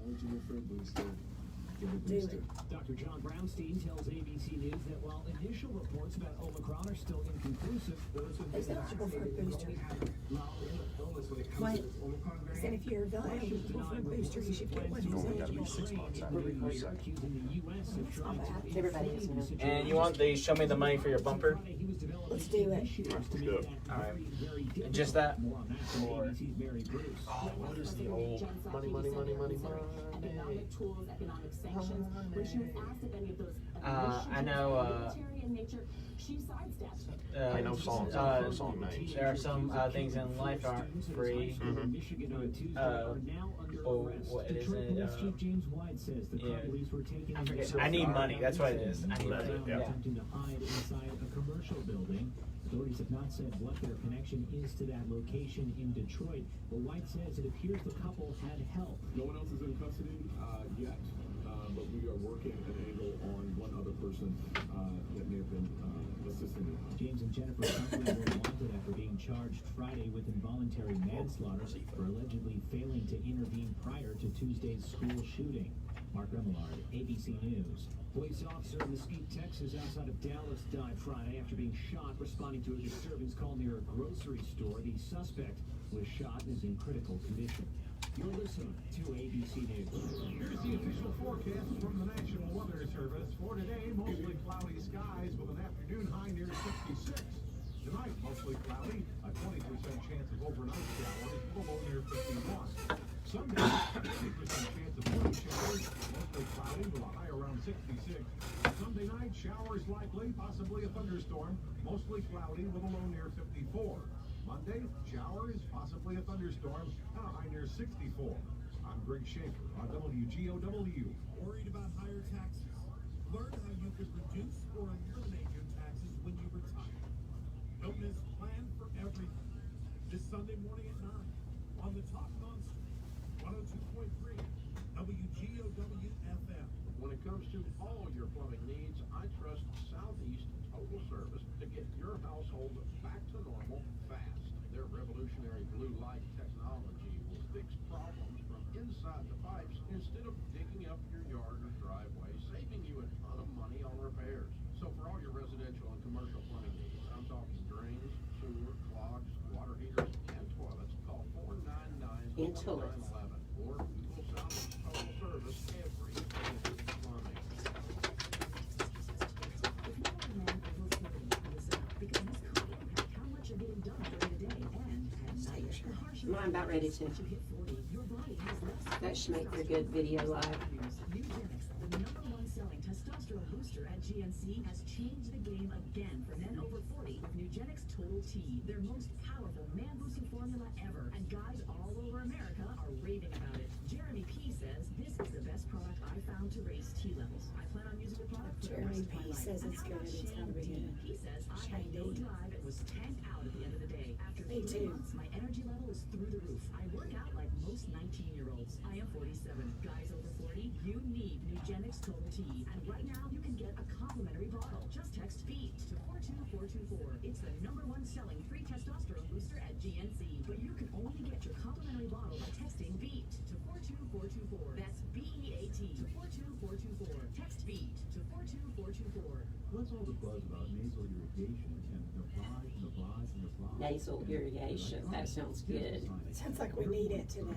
eligible for a booster, get a Do booster. it. Dr. John Brownstein tells ABC News that while initial reports about Omicron are still inconclusive, those who Who's eligible for a booster? What? He said if you're eligible for a booster, you should get one. Normally gotta be 6 months after the second. Everybody is now. And you want the show me the money for your bumper? Let's do it. Let's do it. Alright. Just that? Or What is the old money? Tools, economic sanctions. When she was asked if any of those I know, she sidestepped. I know songs. I know song names. There are some things in life aren't free. What is it? Yeah. I forget. I need money. That's what it is. I need money. Yeah. Attempting to hide inside a commercial building. Authorities have not said what their connection is to that location in Detroit, but White says it appears the couple had help. No one else is in custody yet, but we are working an angle on one other person that may have been assisting them. James and Jennifer Conley were wanted after being charged Friday with involuntary manslaughter for allegedly failing to intervene prior to Tuesday's school shooting. Mark Remillard, ABC News. Police officer in Mesquite, Texas, outside of Dallas, died Friday after being shot responding to a disturbance call near a grocery store. The suspect was shot and is in critical condition. You're listening to ABC News. Here's the official forecast from the National Weather Service. For today, mostly cloudy skies with an afternoon high near 66. Tonight, mostly cloudy, a 20% chance of overnight showers, low near 51. Sunday, 50% chance of morning showers, mostly cloudy with a high around 66. Sunday night, showers likely, possibly a thunderstorm, mostly cloudy with a low near 54. Monday, showers, possibly a thunderstorm, and a high near 64. I'm Greg Schaefer on WGOW. Worried about higher taxes? Learn how you could reduce or eliminate your taxes when you retire. Don't miss Plan for Everything this Sunday morning at 9 on the Talk Monster 102.3 WGOW FM. When it comes to all your plumbing needs, I trust Southeast Total Service to get your household back to normal fast. Their revolutionary blue light technology will fix problems from inside the pipes instead of digging up your yard or driveway, saving you a ton of money on repairs. So for all your residential and commercial plumbing needs, I'm talking drains, sewer, clogs, water heaters, and toilets. Call 499-4911 or Google Southeast Total Service every day plumbing. If you are a man over 40, listen up, because this could impact how much you're getting done during the day and at night. The harsher I'm about ready to. once you hit 40, your body has less. That should make for a good video live. Nugenix, the #1 selling testosterone booster at GNC, has changed the game again for men over 40 with Nugenix Total T, their most powerful man-boosting formula ever. And guys all over America are raving about it. Jeremy P says, this is the best product I found to raise T levels. I plan on using the product for the rest Jeremy of my P life. says And it's how good. about It's Shane gotta be D? good. He says, I had no Shane D. drive and was tanked out at the end of the day. After Me 3 too. months, my energy level is through the roof. I work out like most 19-year-olds. I am 47. Guys over 40, you need Nugenix Total T. And right now, you can get a complimentary bottle. Just text FEED to 42424. It's the #1 selling free testosterone booster at GNC. But you can only get your complimentary bottle by texting FEED to 42424. That's BEAT to 42424. Text FEED to 42424. What's all the buzz about nasal irrigation and lavage? Nasal irrigation. That sounds good. Sounds like we need it today.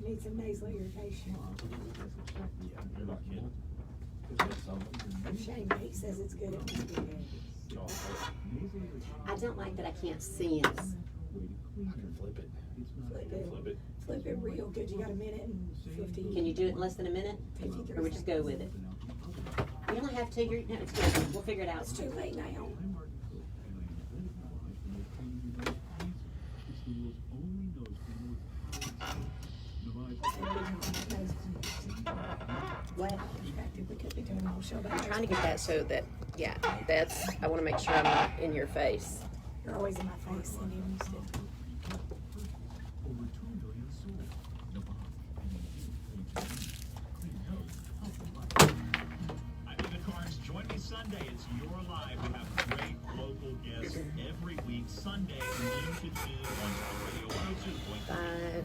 Need some nasal irrigation. You're not kidding. Shane B says it's good. It must be good. I don't like that I can't see us. I can flip it. Flip it. Flip it real good. You got a minute and 50. Can you do it in less than a minute? 53 Or we just go with it? You don't have to. No, it's good. We'll figure it out. It's too late now. What? We could be doing a whole show about I'm it. trying to get that so that, yeah, that's, I want to make sure I'm not in your face. You're always in my face, Cindy. I'm used to it. I'm in the Cards. Join me Sunday. It's Your Live. We have great local guests every week. Sunday, noon to 2 on Talk Radio 5.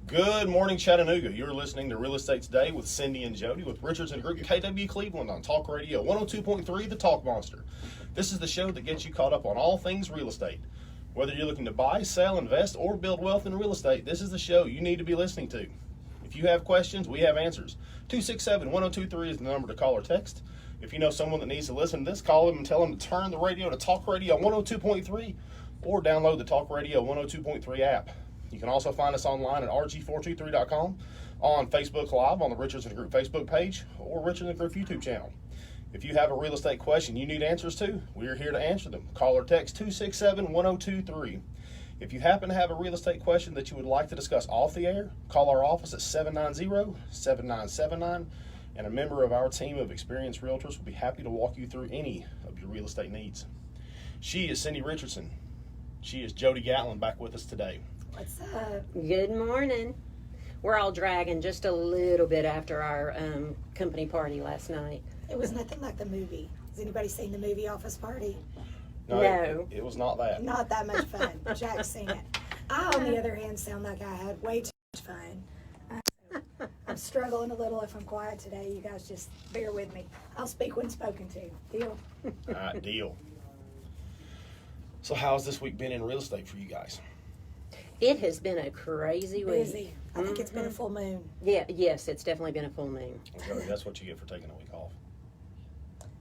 Good morning, Chattanooga. You're listening to Real Estate Today with Cindi and Jody with Richards and Group KW Cleveland on Talk Radio 102.3, The Talk Monster. This is the show that gets you caught up on all things real estate. Whether you're looking to buy, sell, invest, or build wealth in real estate, this is the show you need to be listening to. If you have questions, we have answers. 267-1023 is the number to call or text. If you know someone that needs to listen to this, call them and tell them to turn the radio to Talk Radio 102.3 or download the Talk Radio 102.3 app. You can also find us online at rg423.com, on Facebook Live on the Richards and Group Facebook page, or Richards and Group YouTube channel. If you have a real estate question you need answers to, we're here to answer them. Call or text 267-1023. If you happen to have a real estate question that you would like to discuss off the air, call our office at 790-7979, and a member of our team of experienced realtors will be happy to walk you through any of your real estate needs. She is Cindi Richardson. She is Jody Gatlin back with us today. What's up? Good morning. We're all dragging just a little bit after our company party last night. It was nothing like the movie. Has anybody seen the movie Office Party? No. It was not that. Not that much fun. Jack's seen it. I, on the other hand, sound like I had way too much fun. I'm struggling a little if I'm quiet today. You guys just bear with me. I'll speak when spoken to. Deal? All right, deal. So how's this week been in real estate for you guys? It has been a crazy week. Busy. I think it's been a full moon. Yeah, yes, it's definitely been a full moon. Okay, that's what you get for taking a week off.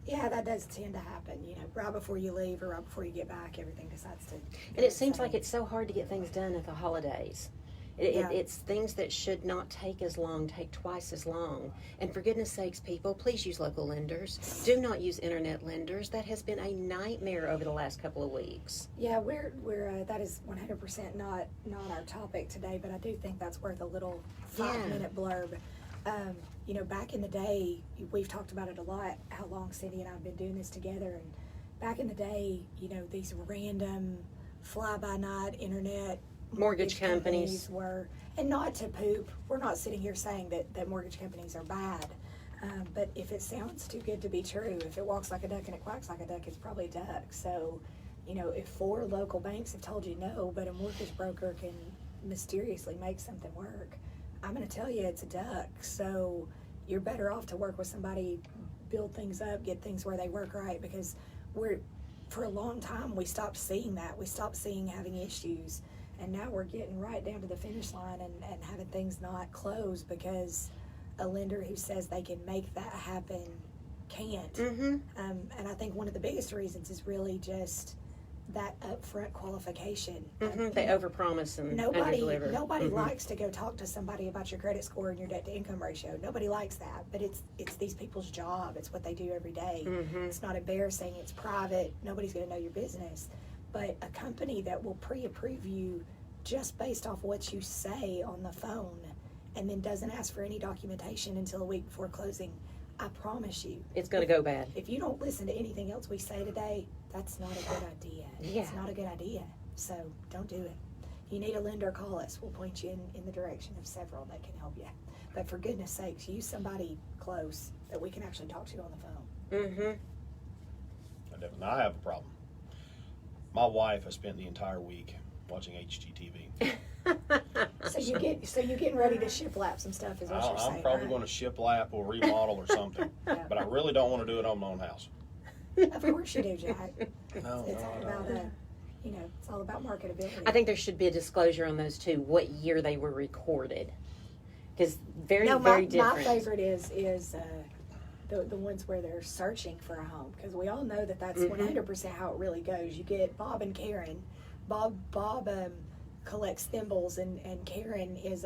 Yeah, that does tend to happen. You know, right before you leave or right before you get back, everything decides to. And it seems like it's so hard to get things done at the holidays. It's things that should not take as long, take twice as long. And for goodness sakes, people, please use local lenders. Do not use internet lenders. That has been a nightmare over the last couple of weeks. Yeah, we're that is 100% not our topic today, but I do think that's worth a little 5-minute blurb. You know, back in the day, we've talked about it a lot, how long Cindi and I have been doing this together. And back in the day, you know, these random fly-by-night internet Mortgage companies were, and not to poop, we're not sitting here saying that mortgage companies are bad. But if it sounds too good to be true, if it walks like a duck and it quacks like a duck, it's probably a duck. So, you know, if 4 local banks have told you no, but a mortgage broker can mysteriously make something work, I'm going to tell you it's a duck. So you're better off to work with somebody, build things up, get things where they work right, because for a long time, we stopped seeing that. We stopped seeing having issues. And now we're getting right down to the finish line and having things not close because a lender who says they can make that happen can't. Mm-hmm. And I think one of the biggest reasons is really just that upfront qualification. Mm-hmm. They overpromise and underdeliver. Nobody likes to go talk to somebody about your credit score and your debt to income ratio. Nobody likes that, but it's these people's job. It's what they do every day. Mm-hmm. It's not embarrassing. It's private. Nobody's going to know your business. But a company that will pre-approve you just based off what you say on the phone and then doesn't ask for any documentation until a week before closing, I promise you. It's going to go bad. If you don't listen to anything else we say today, that's not a good idea. Yeah. It's not a good idea. So don't do it. If you need a lender, call us. We'll point you in the direction of several that can help you. But for goodness sakes, use somebody close that we can actually talk to on the phone. Mm-hmm. I have a problem. My wife has spent the entire week watching HGTV. So you're getting ready to shiplap some stuff, is what you're saying. I'm probably right? going to shiplap or remodel or something, Yeah. but I really don't want to do it on my own house. Of course you do, Jack. No, It's all about it's all about marketability. I think there should be a disclosure on those too, what year they were recorded. Because very different. My favorite is the ones where they're searching for a home, because we all know that's 100% how it really goes. You get Bob and Karen. Bob collects thimbles, and Karen is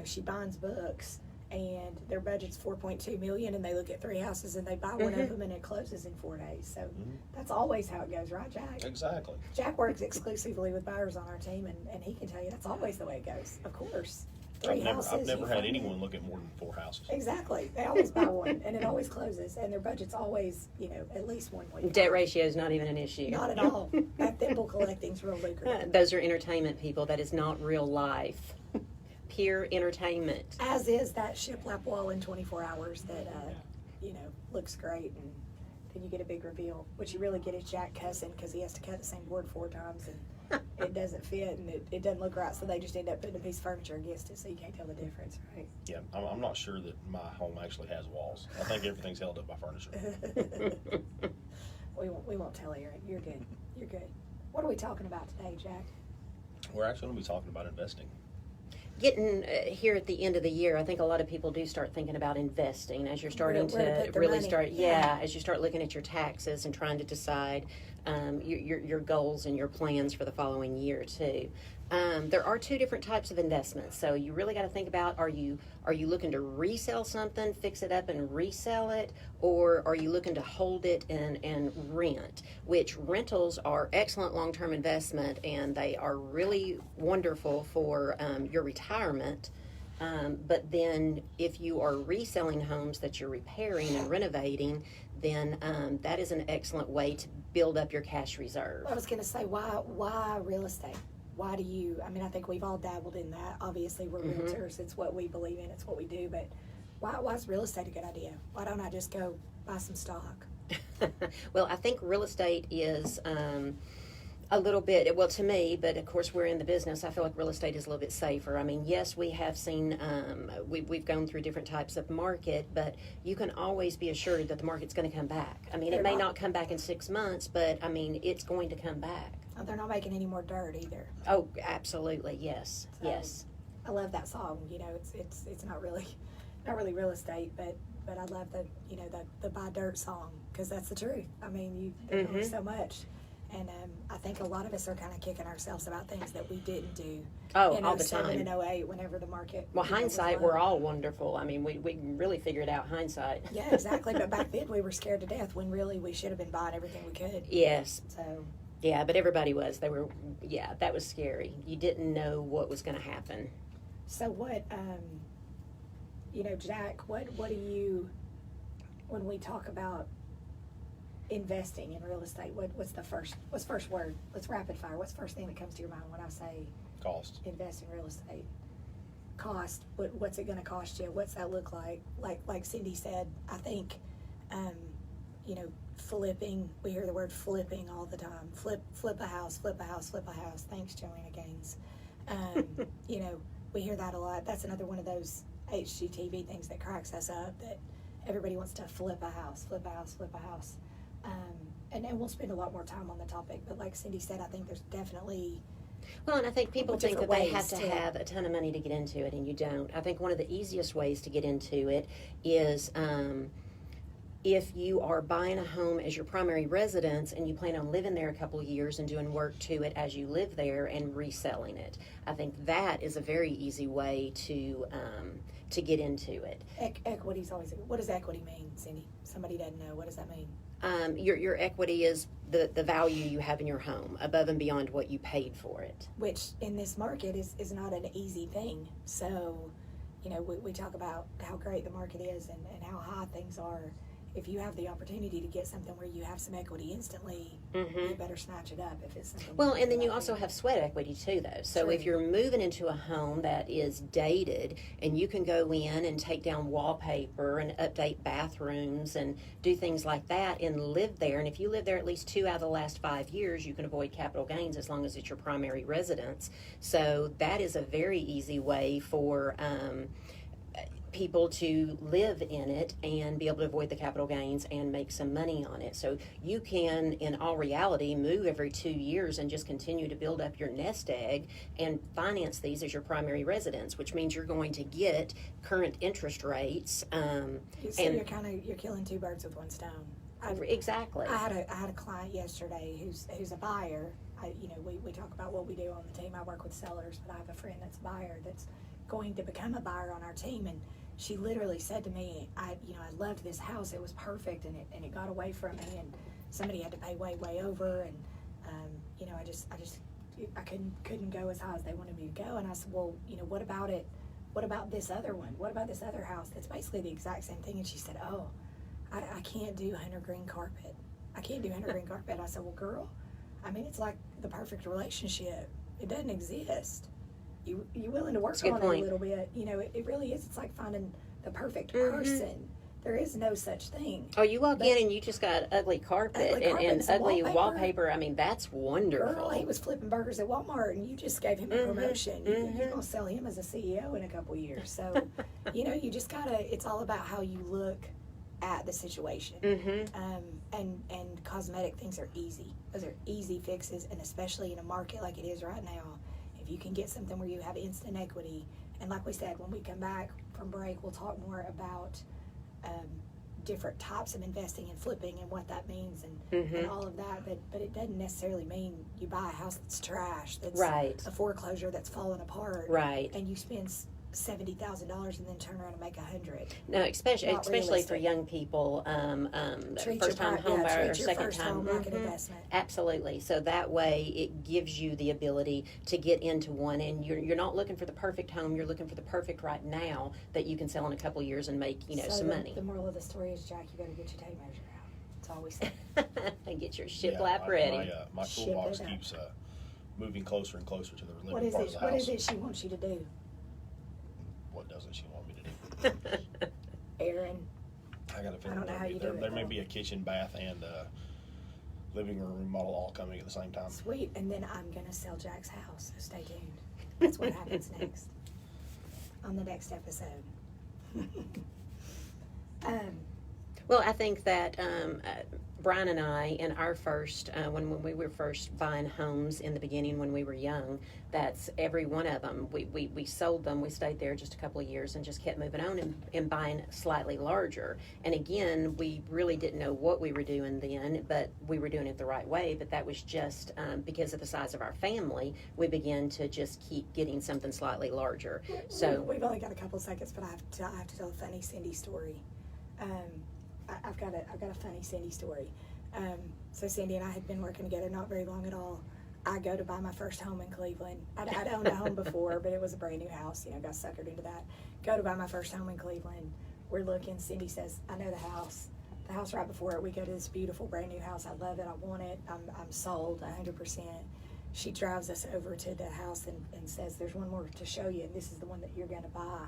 she binds books, and their budget's $4.2 million, and they look at 3 houses and they buy one of them, and it closes in 4 days. So that's always how it goes, right, Jack? Exactly. Jack works exclusively with buyers on our team, and he can tell you that's always the way it goes. Of course. 3 houses. I've never you had find anyone it. look at more than 4 houses. Exactly. They always buy one, and it always closes, and their budget's always, at least 1.5. Debt ratio is not even an issue. Not at all. That thimble collecting's real lucrative. Those are entertainment people. That is not real life. Pure entertainment. As is that shiplap wall in 24 hours that, looks great, and then you get a big reveal. What you really get is Jack cussing because he has to cut the same board 4 times, and it doesn't fit, and it doesn't look right, so they just end up putting a piece of furniture against it, so you can't tell the difference, right? Yeah, I'm not sure that my home actually has walls. I think everything's held up by furniture. We won't tell Aaron. You're good. You're good. What are we talking about today, Jack? We're actually going to be talking about investing. Getting here at the end of the year, I think a lot of people do start thinking about investing as you're starting Where to put their really money. start. Yeah. As you start looking at your taxes and trying to decide your goals and your plans for the following year too. There are 2 different types of investments, so you really got to think about: are you looking to resell something, fix it up, and resell it, or are you looking to hold it and rent? Which rentals are excellent long-term investment, and they are really wonderful for your retirement. But then, if you are reselling homes that you're repairing and renovating, then that is an excellent way to build up your cash reserve. I was going to say, why real estate? Why do you, I think we've all dabbled in that. Obviously, we're realtors. It's what we believe in. It's what we do. But why is real estate a good idea? Why don't I just go buy some stock? Well, I think real estate is a little bit, well, to me, but of course we're in the business, I feel like real estate is a little bit safer. Yes, we have seen, we've gone through different types of market, but you can always be assured that the market's going to come back. It may not come back in 6 months, but it's going to come back. Oh, they're not making any more dirt either. Oh, absolutely, yes, So, yes. I love that song. It's not really real estate, but I love the buy dirt song, because that's the truth. There's only so much. And I think a lot of us are kind of kicking ourselves about things that we didn't do in all the 07 time. and 08, whenever the market. Well, was hindsight, low. we're all wonderful. We really figured out hindsight. Yeah, exactly. But back then we were scared to death when really we should have been buying everything we could. Yes. So. Yeah, but everybody was. They were, yeah, that was scary. You didn't know what was going to happen. So what, Jack, what do you, when we talk about investing in real estate, what's first word? Let's rapid fire. What's the first thing that comes to your mind when I say Cost. invest in real estate? Cost. What's it going to cost you? What's that look like? Like Cindi said, I think, flipping. We hear the word flipping all the time. Flip a house. Flip a house. Flip a house. Thanks, Joanna Gaines. We hear that a lot. That's another one of those HGTV things that cracks us up. That everybody wants to flip a house. Flip a house. Flip a house. And we'll spend a lot more time on the topic, but like Cindi said, I think there's definitely... Well, and I think people think that different they have to ways have a ton of money to get into it, and you don't. I think one of the easiest ways to get into it is if you are buying a home as your primary residence and you plan on living there a couple of years and doing work to it as you live there and reselling it. I think that is a very easy way to get into it. Equity's always... What does equity mean, Cindi? Somebody doesn't know. What does that mean? Your equity is the value you have in your home above and beyond what you paid for it. Which in this market is not an easy thing. So, we talk about how great the market is and how high things are. If you have the opportunity to get something where you have some equity instantly, you better snatch it up if it's something. Well, and then you also have sweat equity too, though. So True. if you're moving into a home that is dated and you can go in and take down wallpaper and update bathrooms and do things like that and live there, and if you live there at least 2 out of the last 5 years, you can avoid capital gains as long as it's your primary residence. So that is a very easy way for people to live in it and be able to avoid the capital gains and make some money on it. So you can, in all reality, move every 2 years and just continue to build up your nest egg and finance these as your primary residence, which means you're going to get current interest rates. So you're killing 2 birds with 1 stone. Exactly. I had a client yesterday who's a buyer. We talk about what we do on the team. I work with sellers, but I have a friend that's a buyer that's going to become a buyer on our team, and she literally said to me, I loved this house. It was perfect, and it got away from me, and somebody had to pay way over, and I couldn't go as high as they wanted me to go. And I said, well, what about what about this other one? What about this other house that's basically the exact same thing? And she said, oh, I can't do hunter green carpet. I can't do hunter green carpet. I said, well, girl, I mean, it's like the perfect relationship. It doesn't exist. You willing to work That's a good on it point. a little bit. You know, it really is. It's like finding the perfect person. There is no such thing. Oh, you walk in and you just got ugly carpet, Ugly carpet and and some ugly wallpaper. wallpaper. I mean, that's wonderful. Girl, he was flipping burgers at Walmart, and you just gave him a promotion. You're gonna sell him as a CEO in a couple years. So, you know, you just gotta. It's all about how you look at the situation. And cosmetic things are easy. Those are easy fixes, and especially in a market like it is right now, if you can get something where you have instant equity. And like we said, when we come back from break, we'll talk more about different types of investing and flipping and what that means and all of that. But it doesn't necessarily mean you buy a house that's trash, that's Right. a foreclosure that's falling apart, Right. and you spend $70,000 and then turn around and make $100. No, especially Not for realistic. young people, Treat first time your home buyer, treat your second first time. home like an investment. Absolutely. So that way, it gives you the ability to get into one, and you're not looking for the perfect home. You're looking for the perfect right now that you can sell in a couple years and make So some money. The moral of the story is, Jack, you got to get your tape measure out. That's all we say. And get your shiplap my, ready. My Ship toolbox it up. keeps moving closer and closer to the living What is part it? of the What house. is it she wants you to do, What doesn't she want me to do? Aaron? I got to figure I don't know how you do it, There may though. be a kitchen, bath, and living room remodel all coming at the same time. Sweet. And then I'm gonna sell Jack's house. So stay tuned. That's what happens next on the next episode. Well, I think that Brian and I, in our first, when we were first buying homes in the beginning when we were young, that's every one of them. We sold them. We stayed there just a couple of years and just kept moving on and buying slightly larger. And again, we really didn't know what we were doing then, but we were doing it the right way. But that was just because of the size of our family, we began to just keep getting something slightly larger. So we've only got a couple seconds, but I have to tell a funny Cindy story. I've got a funny Cindy story. So Cindy and I had been working together not very long at all. I go to buy my first home in Cleveland. I'd owned a home before, but it was a brand new house. You know, got suckered into that. Go to buy my first home in Cleveland. We're looking. Cindy says, "I know the house. The house right before it. We go to this beautiful brand new house. I love it. I want it. I'm sold 100%." She drives us over to the house and says, "There's one more to show you, and this is the one that you're going to buy."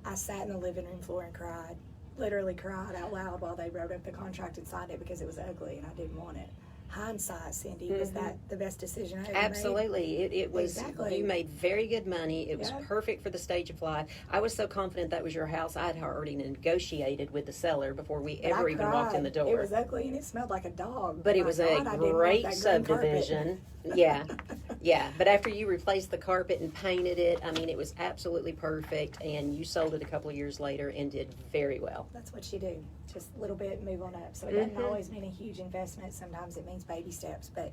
I sat in the living room floor and cried. Literally cried out loud while they wrote up the contract and signed it because it was ugly and I didn't want it. Hindsight, Cindy, was that the best decision I ever made? Absolutely. It was, Exactly. you made very good money. It was Yeah. perfect for the stage of life. I was so confident that was your house. I had already negotiated with the seller before we But I ever even walked in the cried. door. It was ugly and it smelled like a dog. But it My was God, a I didn't want great that green carpet. subdivision. Yeah. Yeah. But after you replaced the carpet and painted it, I mean, it was absolutely perfect. And you sold it a couple of years later and did very well. That's what you do. Just a little bit, move on up. So it doesn't always mean a huge investment. Sometimes it means baby steps. But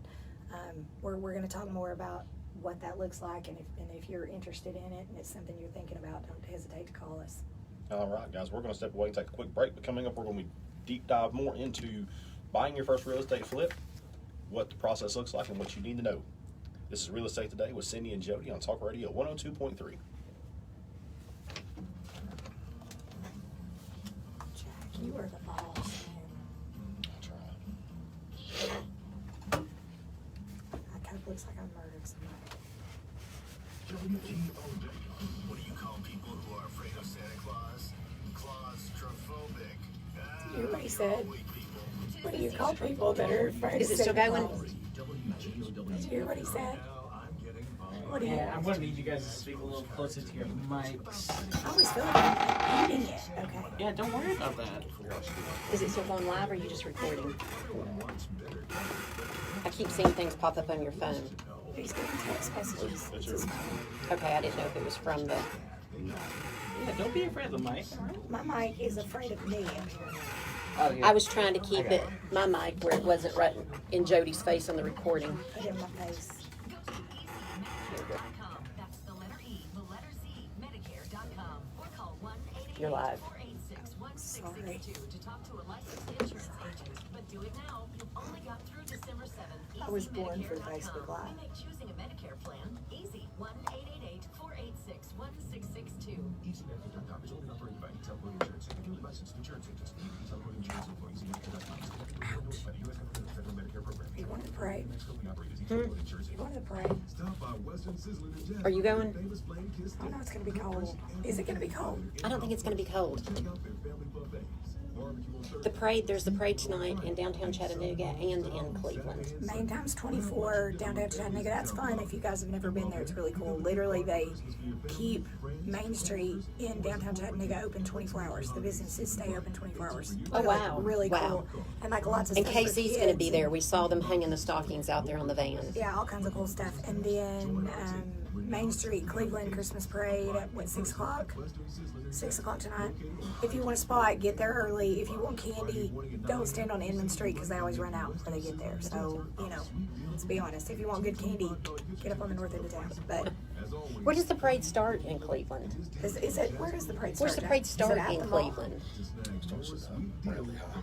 we're going to talk more about what that looks like. And if you're interested in it and it's something you're thinking about, don't hesitate to call us. All right, guys, we're going to step away and take a quick break. But coming up, we're going to deep dive more into buying your first real estate flip, what the process looks like, and what you need to know. This is Real Estate Today with Cindi and Jody on Talk Radio 102.3. Jack, you are the boss, man. That's right. My cup looks like I murdered somebody. What do you call people who are afraid of Santa Claus? Claustrophobic. You hear what he said? What do you call people that are afraid Is of it still Santa going? Claus? Did you hear what he said? What do you? Yeah, I'm going to need you guys to speak a little closer to your mics. I always feel like I'm eating it. Okay. Yeah, don't worry about that. Is it still going live or are you just recording? I keep seeing things pop up on your phone. He's getting text messages. It's his phone. Okay, I didn't know if it was from the... Yeah, don't be afraid of the mic. My mic is afraid of me. Oh, yeah. I was trying to keep it, my mic, where it wasn't right in Jody's face on the recording. Put it in my face. That's the letter E, the letter Z, Medicare.com. Or call 1-888-486-1662 You're live. to talk to a licensed insurance agent. But do it now. You've only got through December 7th. I was born for EasyMedicare.com. Facebook Live. We make choosing a Medicare plan easy. 1-888-486-1662. EasyMethods.com is owned and operated by Untitled Insurance. A duly licensed insurance agent. Untitled Insurance or EasyMethods.com is endorsed by the U.S. government and federal Medicare program. You wanted to pray. You wanted to pray. Stop by Western Sizzling and Jazz. Are you going? Famous Flame Kiss I know it's going to be cold. Is it going to be cold? I don't think it's going to be cold. Check out their family buffets. Barbecue on The parade, there's the parade tonight in downtown Chattanooga and in Cleveland. Main time's 24, downtown Chattanooga. That's fun. If you guys have never been there, it's really cool. Literally, they keep Main Street in downtown Chattanooga open 24 hours. The businesses stay open 24 hours. Oh, wow. Really Wow. cool. And like lots of And stuff for Casey's going to be kids. there. We saw them hanging the stockings out there on the van. Yeah, all kinds of cool stuff. And then Main Street, Cleveland Christmas Parade at 6 o'clock? 6 o'clock tonight. If you want a spot, get there early. If you want candy, don't stand on Inman Street because they always run out before they get there. So, let's be honest. If you want good candy, get up on the north end of town. But Where does the parade start in Cleveland? is it, where does the parade start? Where's the parade Is it start at in the mall? Cleveland? Bradley High.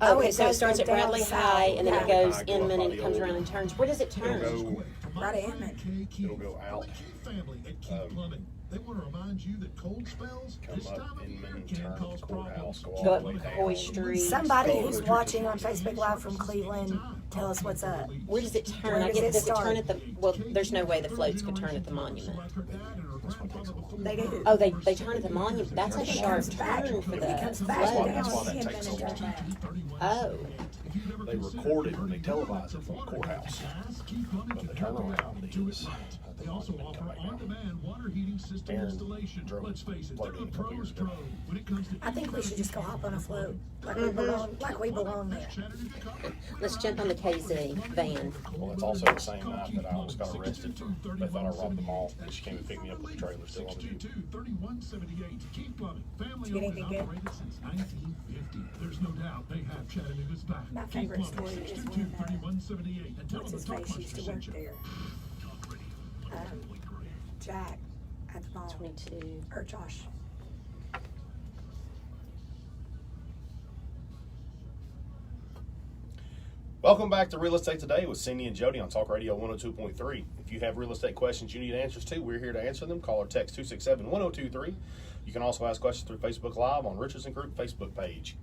Oh, okay, it so it goes starts at down Bradley south. High, and then it Yeah. goes Inman, and it comes around and turns. Where does it turn? It'll go, Right at Inman. it'll go out, family at Keep Plumbing. They want to remind you that cold spells come this time up of year Inman, can turn cause courthouse, go all Go the way up down. Hoy Street. Somebody who's watching on Facebook Live from Cleveland, tell us what's up. Where does it turn? Where I does get it does it turn start? at the? Well, there's no way the floats could turn at the monument. They do. Oh, they turn at the monument. That's a sharp comes back. turn for It the comes back float. That's why that down takes Inman so and turn long. back. Oh, They record it and they televise it from the courthouse. But the turnaround is at the They also monument, offer come back down. on-demand water heating system Aaron installation. drove Let's face it, part they're of the it a couple pros years ago. pro when it comes to I think we should just go hop on a float. Like we belong there. let's jump on the KZ van. Well, it's also the same night that I almost got arrested. They thought I robbed the mall, and she came and picked me up with the trailer still on the Jeep. 3178 Keep Plumbing. Family Did you get owned and anything good? operated since 1950. There's no doubt they have Chattanooga's back. My Keep favorite Plumbing, story is 622-3178. And tell What's them his the Talk face used to Monster work sent you. there? Jack at the mall. 22. Or Josh. Welcome back to Real Estate Today with Cindi and Jody on Talk Radio 102.3. If you have real estate questions you need answers to, we're here to answer them. Call or text 267-1023. You can also ask questions through Facebook Live on Richardson Group Facebook page.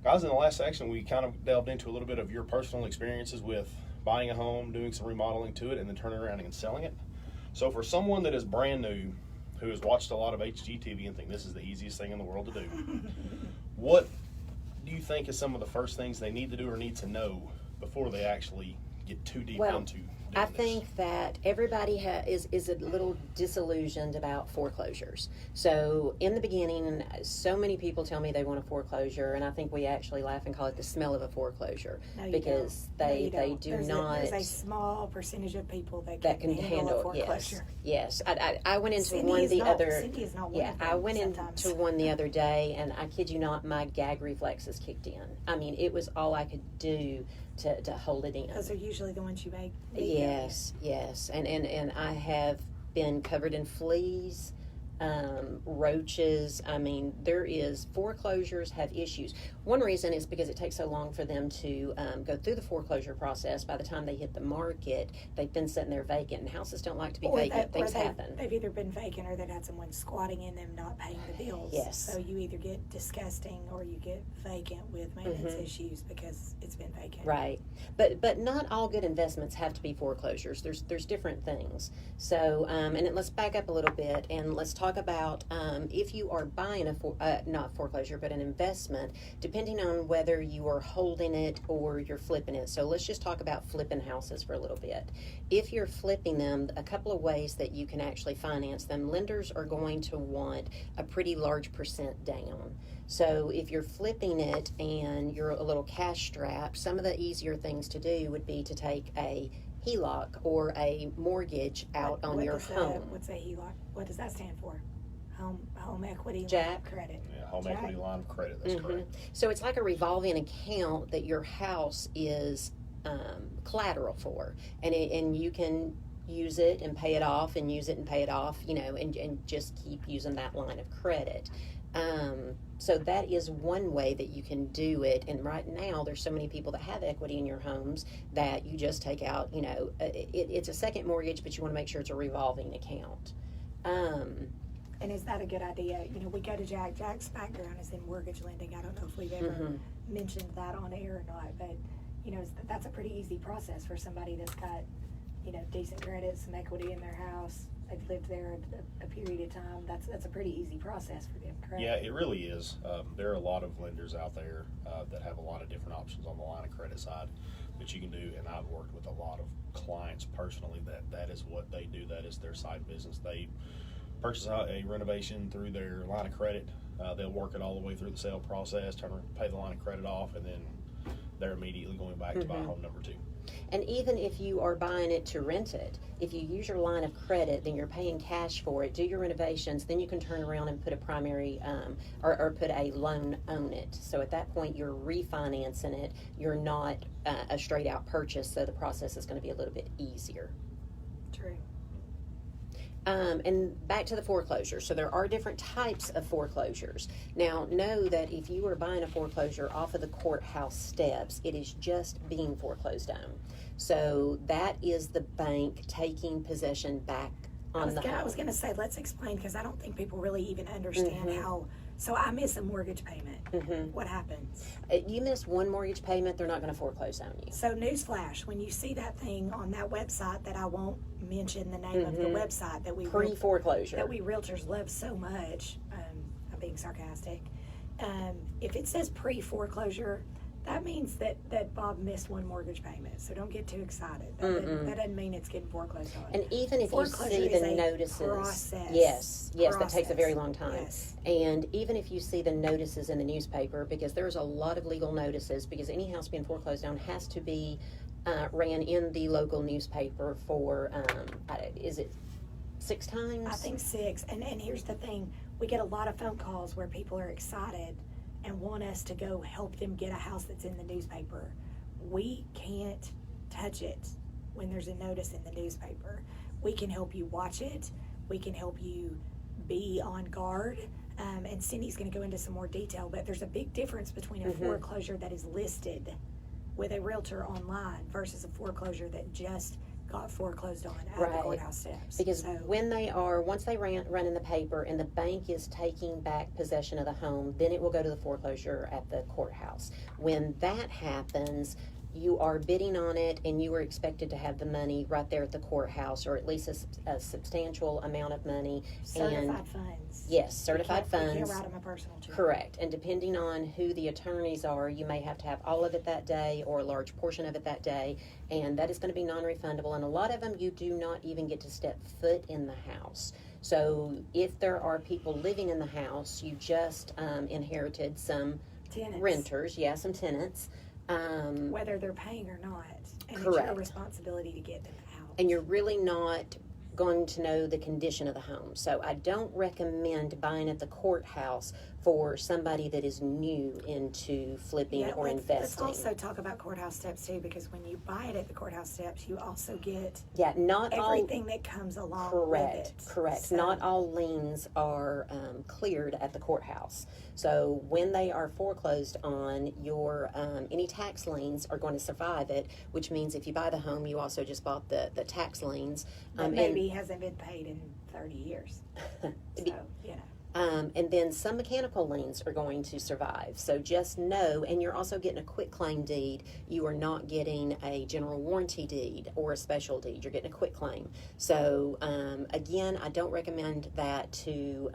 Guys, in the last section, we kind of delved into a little bit of your personal experiences with buying a home, doing some remodeling to it, and then turning around and selling it. So for someone that is brand new, who has watched a lot of HGTV and think this is the easiest thing in the world to do, what do you think is some of the first things they need to do or need to know before they actually get too deep Well, into doing I this? think that everybody is a little disillusioned about foreclosures. So in the beginning, so many people tell me they want a foreclosure, and I think we actually laugh and call it the smell of a foreclosure No, you because don't. No, they you they don't. do There's not. There's a small percentage of people that Can handle a handle foreclosure. yes. I went into Cindy one is the not- other Cindy is not one yeah of them I went sometimes. into one the other day, and I kid you not, my gag reflexes kicked in. I mean, it was all I could do to hold it in. Those are usually the ones you make. Yes, and I have been covered in fleas, roaches. I mean, foreclosures have issues. One reason is because it takes so long for them to go through the foreclosure process. By the time they hit the market, they've been sitting there vacant, and houses don't like to be vacant. Things happen. They've either been vacant or they've had someone squatting in them, not paying the bills. Yes. So you either get disgusting or you get vacant with maintenance issues because it's been vacant. Right, but not all good investments have to be foreclosures. There's different things. So let's back up a little bit and let's talk about if you are buying not foreclosure but an investment, depending on whether you are holding it or you're flipping it. So let's just talk about flipping houses for a little bit. If you're flipping them, a couple of ways that you can actually finance them. Lenders are going to want a pretty large percent down. So if you're flipping it and you're a little cash strapped, some of the easier things to do would be to take a HELOC or a mortgage out on your home. What's a HELOC? What does that stand for? Home equity Jack. line of credit. Yeah, home Jack. equity line of credit, that's correct. So it's like a revolving account that your house is collateral for, and you can use it and pay it off and use it and pay it off, and just keep using that line of credit. So that is one way that you can do it. And right now, there's so many people that have equity in your homes that you just take out, it's a second mortgage, but you want to make sure it's a revolving account. And is that a good idea? We go to Jack. Jack's background is in mortgage lending. I don't know if we've ever mentioned that on air or not, but that's a pretty easy process for somebody that's got decent credit, some equity in their house. They've lived there a period of time. That's a pretty easy process for them, correct? Yeah, it really is. There are a lot of lenders out there that have a lot of different options on the line of credit side that you can do, and I've worked with a lot of clients personally that is what they do. That is their side business. They purchase a renovation through their line of credit. They'll work it all the way through the sale process, pay the line of credit off, and then they're immediately going back to buy home number 2. And even if you are buying it to rent it, if you use your line of credit, then you're paying cash for it, do your renovations, then you can turn around and put a primary or put a loan on it. So at that point, you're refinancing it. You're not a straight out purchase, so the process is going to be a little bit easier. True. And back to the foreclosure. So there are different types of foreclosures. Now, know that if you are buying a foreclosure off of the courthouse steps, it is just being foreclosed on. So that is the bank taking possession back on the home. I was going to say, let's explain, because I don't think people really even understand how. So I miss a mortgage payment. What happens? You miss one mortgage payment, they're not going to foreclose on you. So newsflash, when you see that thing on that website that I won't mention the name of the website that we pre-foreclosure that we realtors love so much, I'm being sarcastic. If it says pre-foreclosure, that means that Bob missed one mortgage payment. So don't get too excited. That doesn't mean it's getting foreclosed on. And even if you see the notices, process. That takes a very long time. Yes. And even if you see the notices in the newspaper, because there's a lot of legal notices, because any house being foreclosed on has to be ran in the local newspaper for, is it 6 times? I think 6. And here's the thing. We get a lot of phone calls where people are excited and want us to go help them get a house that's in the newspaper. We can't touch it when there's a notice in the newspaper. We can help you watch it. We can help you be on guard. And Cindy's going to go into some more detail, but there's a big difference between a foreclosure that is listed with a realtor online versus a foreclosure that just got foreclosed on at the courthouse steps. Because once they run in the paper and the bank is taking back possession of the home, then it will go to the foreclosure at the courthouse. When that happens, you are bidding on it and you are expected to have the money right there at the courthouse, or at least a substantial amount of money. Certified funds. Yes, certified funds. You can't write them a personal check. Correct. And depending on who the attorneys are, you may have to have all of it that day or a large portion of it that day, and that is going to be non-refundable. And a lot of them, you do not even get to step foot in the house. So if there are people living in the house, you just inherited some tenants. Renters, some tenants. Whether they're paying or not. And Correct. It's your responsibility to get them out. And you're really not going to know the condition of the home. So I don't recommend buying at the courthouse for somebody that is new into flipping or investing. Let's also talk about courthouse steps too, because when you buy it at the courthouse steps, you also get not everything that comes along with it. Correct. So, not all liens are cleared at the courthouse. So when they are foreclosed on, your any tax liens are going to survive it, which means if you buy the home, you also just bought the tax liens. That maybe hasn't been paid in 30 years. So, and then some mechanical liens are going to survive. So just know, and you're also getting a quitclaim deed. You are not getting a general warranty deed or a special deed. You're getting a quitclaim. So again, I don't recommend that to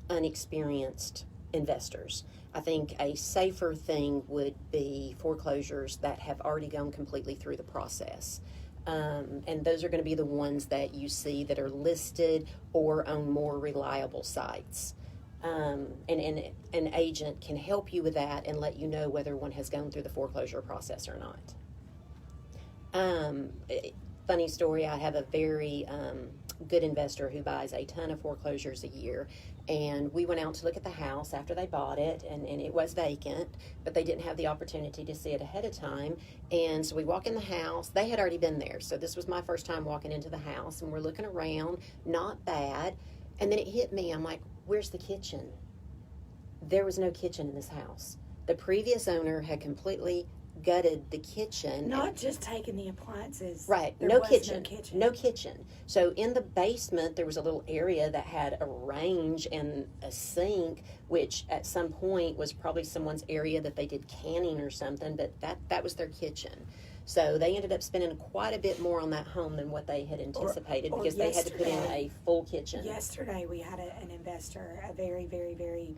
unexperienced investors. I think a safer thing would be foreclosures that have already gone completely through the process. And those are going to be the ones that you see that are listed or on more reliable sites. And an agent can help you with that and let you know whether one has gone through the foreclosure process or not. Funny story, I have a very good investor who buys a ton of foreclosures a year, and we went out to look at the house after they bought it, and it was vacant, but they didn't have the opportunity to see it ahead of time. And so we walk in the house. They had already been there, so this was my first time walking into the house, and we're looking around, not bad, and then it hit me. I'm like, where's the kitchen? there was no kitchen in this house. The previous owner had completely gutted the kitchen. Not just taking the appliances. Right, There no was kitchen. No kitchen. No kitchen. So in the basement, there was a little area that had a range and a sink, which at some point was probably someone's area that they did canning or something, but that was their kitchen. So they ended up spending quite a bit more on that home than what they had anticipated because they had to put in a full kitchen. Yesterday we had an investor, a very, very, very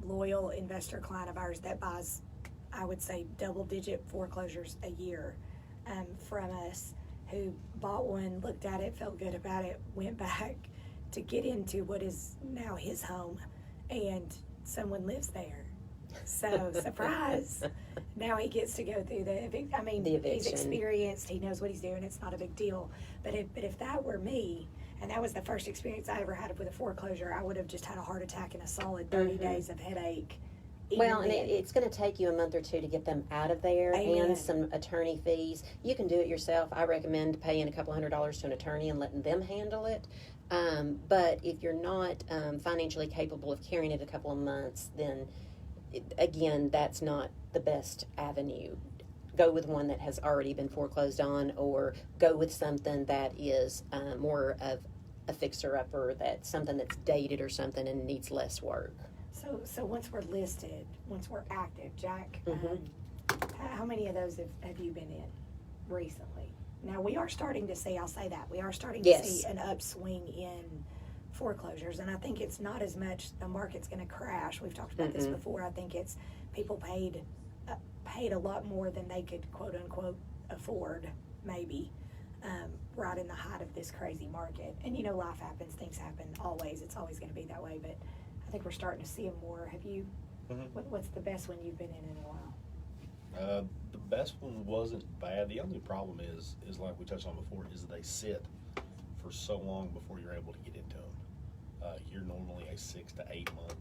loyal investor client of ours that buys, I would say, double-digit foreclosures a year from us, who bought one, looked at it, felt good about it, went back to get into what is now his home, and someone lives there. So, surprise! Now he gets to go through the eviction. He's experienced, he knows what he's doing, it's not a big deal. But if that were me, and that was the first experience I ever had with a foreclosure, I would have just had a heart attack and a solid 30 days of headache. Well, and it's going to take you a month or two to get them out of there. Amen. And some attorney fees. You can do it yourself. I recommend paying a couple $100s to an attorney and letting them handle it. But if you're not financially capable of carrying it a couple of months, then again, that's not the best avenue. Go with one that has already been foreclosed on, or go with something that is more of a fixer-upper, that's something that's dated or something and needs less work. So once we're listed, once we're active, Jack, how many of those have you been in recently? Now, we are starting to see, I'll say that, we are starting to see an upswing in foreclosures, and I think it's not as much the market's going to crash. We've talked about this before. I think it's people paid a lot more than they could, quote unquote, afford, maybe, right in the height of this crazy market. And life happens, things happen always. It's always going to be that way, but I think we're starting to see them more. Have you? What's the best one you've been in a while? The best one wasn't bad. The only problem is like we touched on before, is they sit for so long before you're able to get into them. You're normally a 6 to 8 month.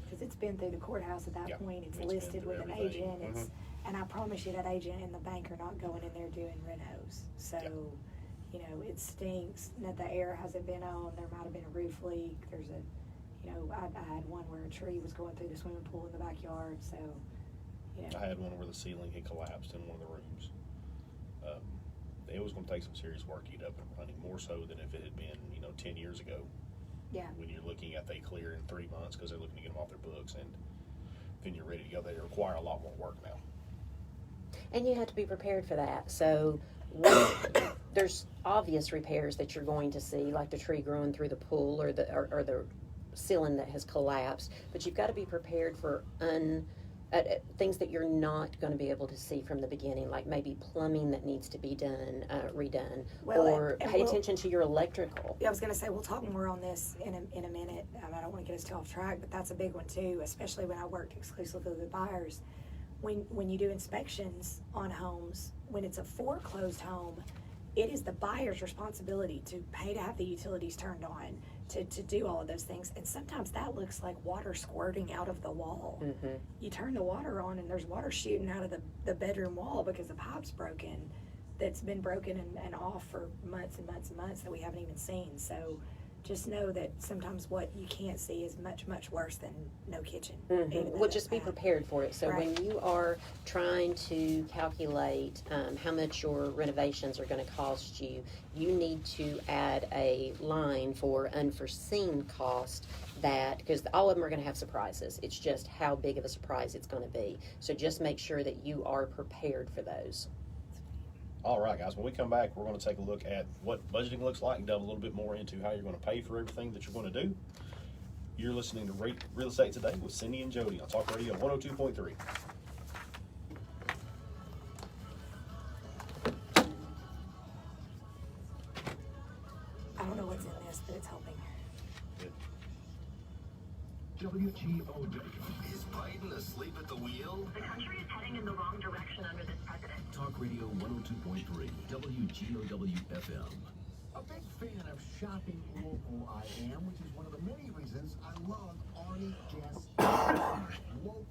Because it's been through the courthouse at that point. It's listed with an agent. And I promise you that agent and the bank are not going in there doing renos. So, it stinks that the air hasn't been on. There might have been a roof leak. There's I had one where a tree was going through the swimming pool in the backyard. So, I had one where the ceiling had collapsed in one of the rooms. It was going to take some serious work to get up and running, more so than if it had been, 10 years ago. Yeah. When you're looking at they clear in 3 months because they're looking to get them off their books, and then you're ready to go. They require a lot more work now. And you have to be prepared for that. So there's obvious repairs that you're going to see, like the tree growing through the pool or the ceiling that has collapsed. But you've got to be prepared for things that you're not going to be able to see from the beginning, like maybe plumbing that needs to be redone, or pay attention to your electrical. I was going to say, we'll talk more on this in a minute. I don't want to get us too off track, but that's a big one too, especially when I worked exclusively with buyers. When you do inspections on homes, when it's a foreclosed home, it is the buyer's responsibility to pay to have the utilities turned on, to do all of those things. And sometimes that looks like water squirting out of the wall. You turn the water on and there's water shooting out of the bedroom wall because the pipe's broken, that's been broken and off for months and months and months that we haven't even seen. So just know that sometimes what you can't see is much, much worse than no kitchen. Well, just be prepared for it. So when you are trying to calculate how much your renovations are going to cost you, you need to add a line for unforeseen cost, because all of them are going to have surprises. It's just how big of a surprise it's going to be. So just make sure that you are prepared for those. All right, guys, when we come back, we're going to take a look at what budgeting looks like and delve a little bit more into how you're going to pay for everything that you're going to do. You're listening to Real Estate Today with Cindi and Jody on Talk Radio 102.3. I don't know what's in this, but it's helping. WGOW. Is Biden asleep at the wheel? The country is heading in the wrong direction under this president. Talk Radio 102.3, WGOW FM. A big fan of shopping local I am, which is one of the many reasons I love Arnie Guest. Local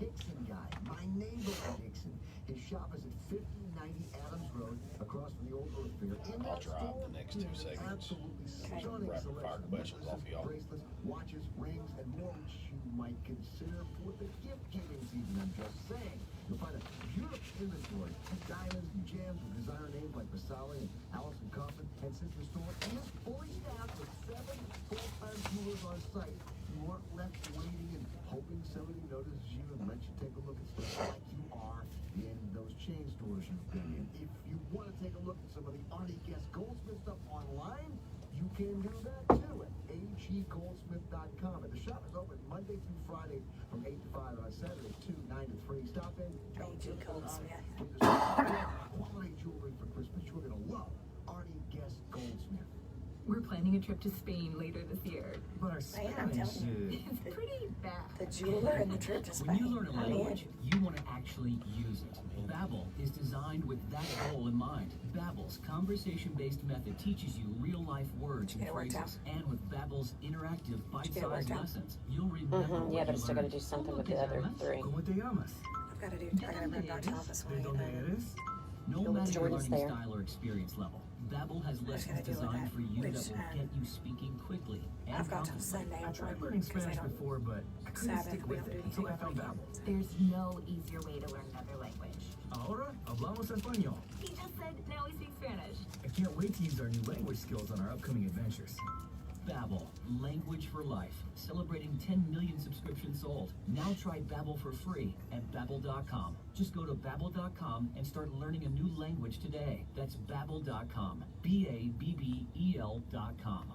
Hickson guy, my neighbor at Hickson. His shop is at 1590 Adams Road, across from the old Earth Fair. In I'll that drive store, the next 2 you have segments. absolutely Okay. stunning Rapid fire selection of questions off necklaces, y'all. bracelets, watches, rings, and more which you might consider for the gift-giving season. I'm just saying. You'll find a beautiful inventory of diamonds and gems with designer names like Masali and Allison Kaufman. And since the store is fully staffed with 7 full-time jewelers on site, you aren't left waiting and hoping somebody notices you and lets you take a look at stuff like you are in those chain stores you've been in. If you want to take a look at some of the Arnie Guest Goldsmith stuff online, you can do that too at aggoldsmith.com. And the shop is open Monday through Friday from 8 to 5 on Saturday 2, 9 to 3. Stop in. AG Goldsmith. Quality jewelry for Christmas. You're going to love Arnie Guest Goldsmith. We're planning a trip to Spain later this year. But our Man, I'm Spanish. telling you. It's pretty bad. The jeweler and the trip to When you Spain. learn a I'm in. language, you want to actually use it. Babbel is designed with that goal in mind. Babbel's conversation-based method teaches you real-life words and Get it worked phrases. And with Babbel's interactive, Get it bite-sized worked out. lessons, you'll remember what Yeah, but you it's still got to learned. do something with the other 3. ¿Cómo te llamas? I've got to run back to office when ¿De I dónde get done. eres? No Well, matter your Jordan's learning there. style or experience level, Babbel has gotta lessons deal with designed that, for you which, that will get you speaking quickly and I've got till confidently. Sunday I off tried work learning because I Spanish don't. before, but I couldn't Sabbath, stick we with don't do it until I anything found like Babbel. that. There's no easier way to learn another language. Ahora hablamos español. He just said now he speaks Spanish. I can't wait to use our new language skills on our upcoming adventures. Babbel, language for life, celebrating 10 million subscriptions sold. Now try Babbel for free at babbel.com. Just go to babbel.com and start learning a new language today. That's babbel.com. BABBEL.com.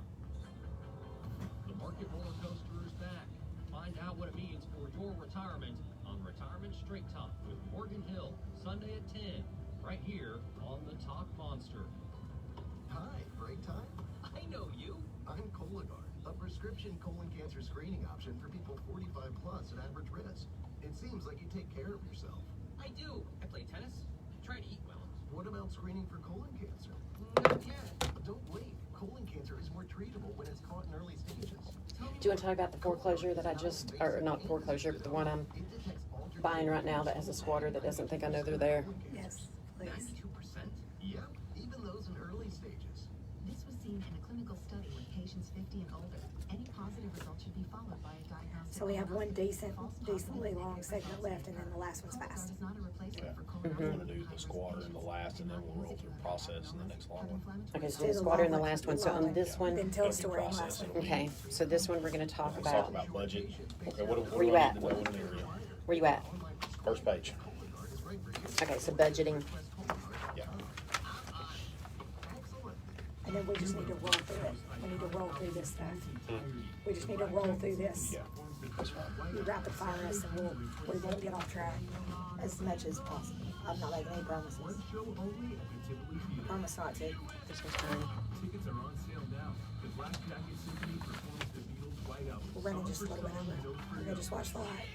The market roller coaster is back. Find out what it means for your retirement on Retirement Straight Talk with Morgan Hill, Sunday at 10, right here on the Talk Monster. Hi, break time? I know you. I'm Cologuard, a prescription colon cancer screening option for people 45 plus at average risk. It seems like you take care of yourself. I do. I play tennis. Try to eat well. What about screening for colon cancer? Not yet. Don't wait. Colon cancer is more treatable when it's caught in early stages. Do you want to talk about the foreclosure that I just, or not foreclosure, but the one I'm It detects altered buying right now that has a squatter that doesn't think I know they're there? Yes, please. 92%? Yep, even those in early stages. This was seen in a clinical study with patients 50 and older. Any positive result should be followed by a diagnostic. So we have one decently long segment left, and then the last one's fast. Is not a replacement for We're going to do the squatter in the last, and then we'll roll through the process in the next long one. Okay, so the squatter in the last one. So on this one, Then tell a story in the last one. okay, so this one we're going to talk Let's talk about. about budget. Okay, what do Where you I at? need to know in an area? Where you at? First page. Okay, so budgeting. Yeah. And then we just need to roll through it. We need to roll through this stuff. We just need to roll through this. Yeah. That's fine. You rapid fire us, and we won't get off track as much as possible. I'm not making any promises. One show only at the Tivoli Theater. Promise not to. This one's fine. Tickets are on sale now. The Black Jacket Symphony performs the Beatles' White Album. We're running just a little bit over. We're gonna just watch the light.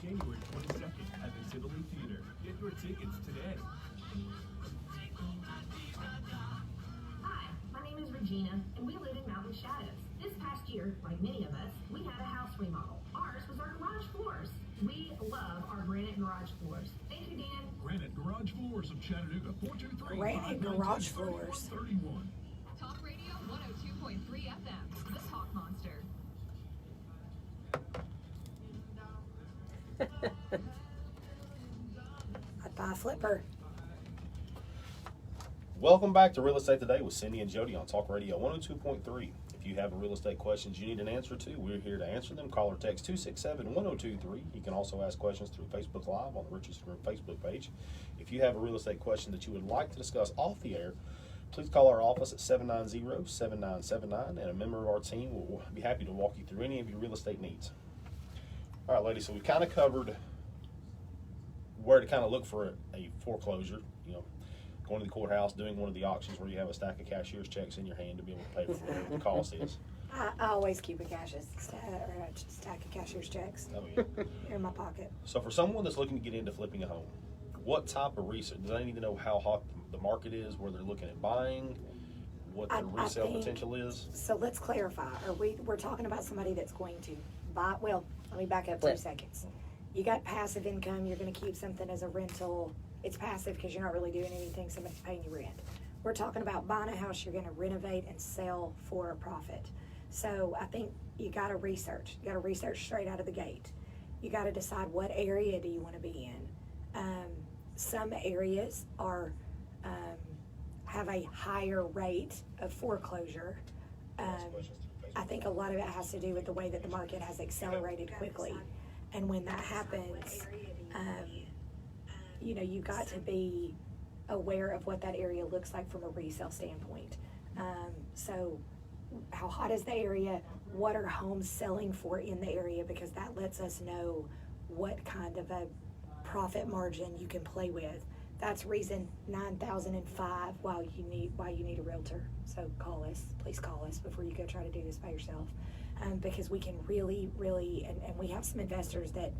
January 22nd at the Tivoli Theater. Get your tickets today. Hi, my name is Regina, and we live in Mountain Shadows. This past year, like many of us, we had a house remodel. Ours was our garage floors. We love our granite garage floors. Thank you, Dan. Granite Garage Floors of Chattanooga, 423 Granite garage floors. 31. Talk Radio 102.3 FM, the Talk Monster. I'd buy a flipper. Welcome back to Real Estate Today with Cindi and Jody on Talk Radio 102.3. If you have real estate questions you need an answer to, we're here to answer them. Call or text 267-1023. You can also ask questions through Facebook Live on the Richardson Group Facebook page. If you have a real estate question that you would like to discuss off the air, please call our office at 790-7979, and a member of our team will be happy to walk you through any of your real estate needs. All right, ladies, so we've kind of covered where to kind of look for a foreclosure, you know, going to the courthouse, doing one of the auctions where you have a stack of cashier's checks in your hand to be able to pay for whatever the cost is. I always keep a stack of cashier's checks Oh, yeah. in my pocket. So for someone that's looking to get into flipping a home, what type of research? Do they need to know how hot the market is, where they're looking at buying, what the I resale think- potential is? So let's clarify. We're talking about somebody that's going to buy, well, let me back up Flip. 2 seconds. You got passive income, you're gonna keep something as a rental. it's passive because you're not really doing anything, somebody's paying you rent. We're talking about buying a house you're going to renovate and sell for a profit. So I think you got to research. You got to research straight out of the gate. You got to decide what area do you want to be in. Some areas are have a higher rate of foreclosure. I think a lot of it has to do with the way that the market has accelerated quickly. And when that happens, you've got to be aware of what that area looks like from a resale standpoint. So how hot is the area? What are homes selling for in the area? Because that lets us know what kind of a profit margin you can play with. That's reason 9005 why you need a realtor. So please call us before you go try to do this by yourself. Because we can really, and we have some investors that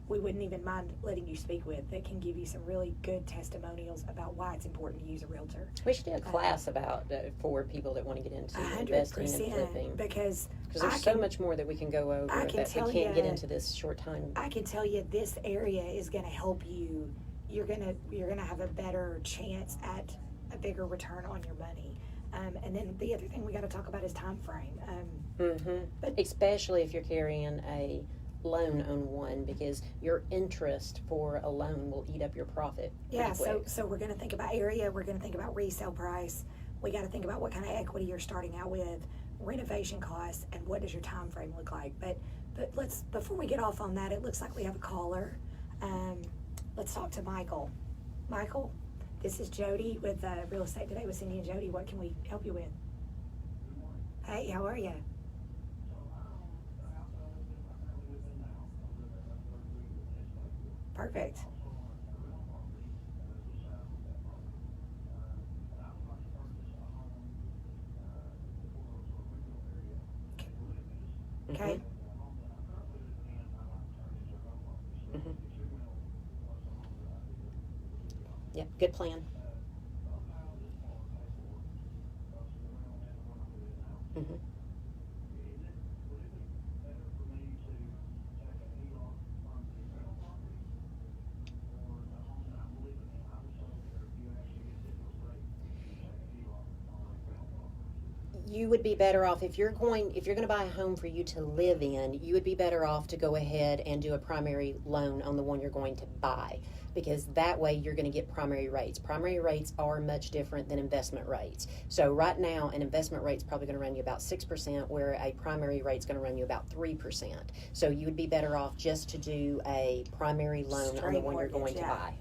we wouldn't even mind letting you speak with, that can give you some really good testimonials about why it's important to use a realtor. We should do a class about for people that want to get into investing and flipping. Because there's so much more that we can go over that we can't get into this short time. I can tell you this area is going to help you. You're gonna have a better chance at a bigger return on your money. And then the other thing we got to talk about is time frame. But especially if you're carrying a loan on one, because your interest for a loan will eat up your profit. Yeah, so we're going to think about area, we're going to think about resale price, we got to think about what kind of equity you're starting out with, renovation costs, and what does your time frame look like. But before we get off on that, it looks like we have a caller. Let's talk to Michael. Michael, this is Jody with Real Estate Today with Cindi and Jody. What can we help you with? Hey, how are you? Perfect. Okay. Yep, good plan. You would be better off if you're going to buy a home for you to live in. You would be better off to go ahead and do a primary loan on the one you're going to buy, because that way you're going to get primary rates. Primary rates are much different than investment rates. So right now, an investment rate's probably going to run you about 6%, where a primary rate's going to run you about 3%. So you would be better off just to do a primary loan on the one you're going to buy.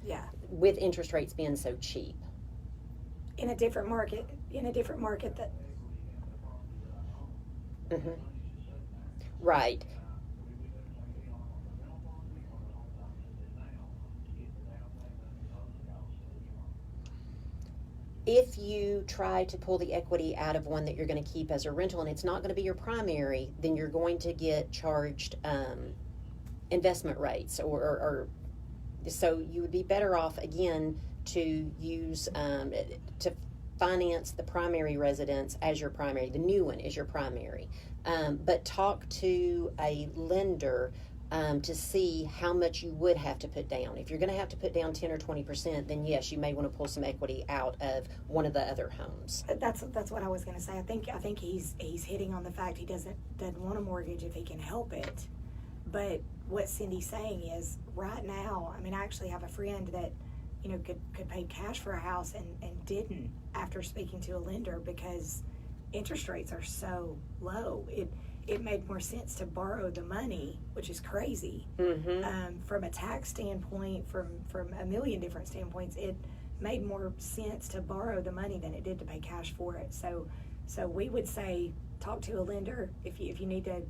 Yeah. With interest rates being so cheap. In a different market that. Right. If you try to pull the equity out of one that you're going to keep as a rental and it's not going to be your primary, then you're going to get charged investment rates, or so you would be better off again to use to finance the primary residence as your primary. The new one is your primary. But talk to a lender to see how much you would have to put down. If you're going to have to put down 10 or 20%, then yes, you may want to pull some equity out of one of the other homes. That's what I was going to say. I think he's hitting on the fact he doesn't want a mortgage if he can help it. But what Cindy's saying is, right now, I mean, I actually have a friend that could pay cash for a house and didn't after speaking to a lender because interest rates are so low. It made more sense to borrow the money, which is crazy. From a tax standpoint, from a million different standpoints, it made more sense to borrow the money than it did to pay cash for it. So we would say, talk to a lender if you need to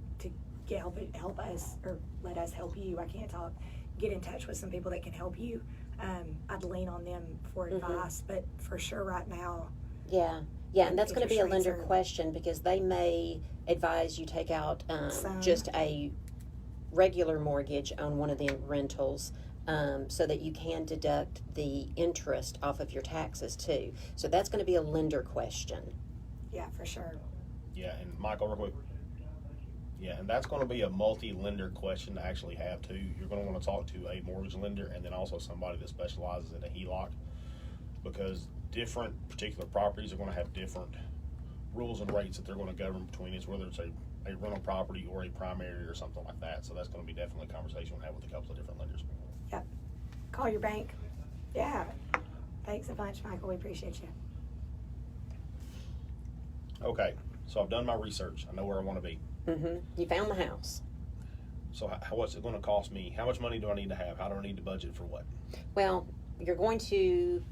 get help us, or let us help you. I can't talk. Get in touch with some people that can help you. I'd lean on them for advice, but for sure right now. Yeah, and that's going to be a lender question, because they may advise you take out just a regular mortgage on one of the rentals, so that you can deduct the interest off of your taxes too. So that's going to be a lender question. Yeah, for sure. Yeah, and Michael, real quick, Yeah, and that's going to be a multi-lender question to actually have too. You're going to want to talk to a mortgage lender and then also somebody that specializes in a HELOC, because different particular properties are going to have different rules and rates that they're going to govern between it, whether it's a rental property or a primary or something like that. So that's going to be definitely a conversation we'll have with a couple of different lenders. Yep. Call your bank. Yeah. Thanks a bunch, Michael. We appreciate you. Okay, so I've done my research. I know where I want to be. You found the house. So what's it going to cost me? How much money do I need to have? How do I need to budget for what? Well, you're going to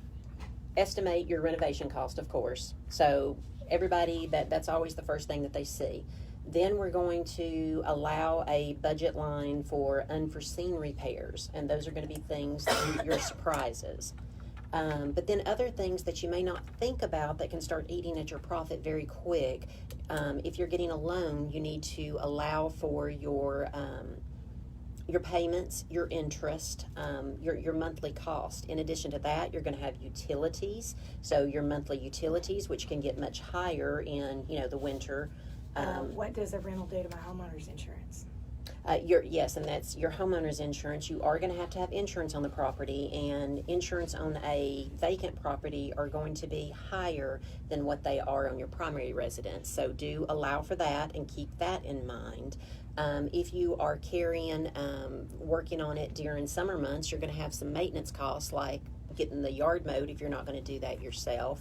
estimate your renovation cost, of course. So everybody, that's always the first thing that they see. Then we're going to allow a budget line for unforeseen repairs, and those are going to be things that your surprises. But then other things that you may not think about that can start eating at your profit very quick. If you're getting a loan, you need to allow for your payments, your interest, your monthly cost. In addition to that, you're going to have utilities. So your monthly utilities, which can get much higher in the winter. What does a rental do to my homeowner's insurance? Yes, and that's your homeowner's insurance. You are going to have insurance on the property, and insurance on a vacant property are going to be higher than what they are on your primary residence. So do allow for that and keep that in mind. If you are working on it during summer months, you're going to have some maintenance costs like getting the yard mowed if you're not going to do that yourself.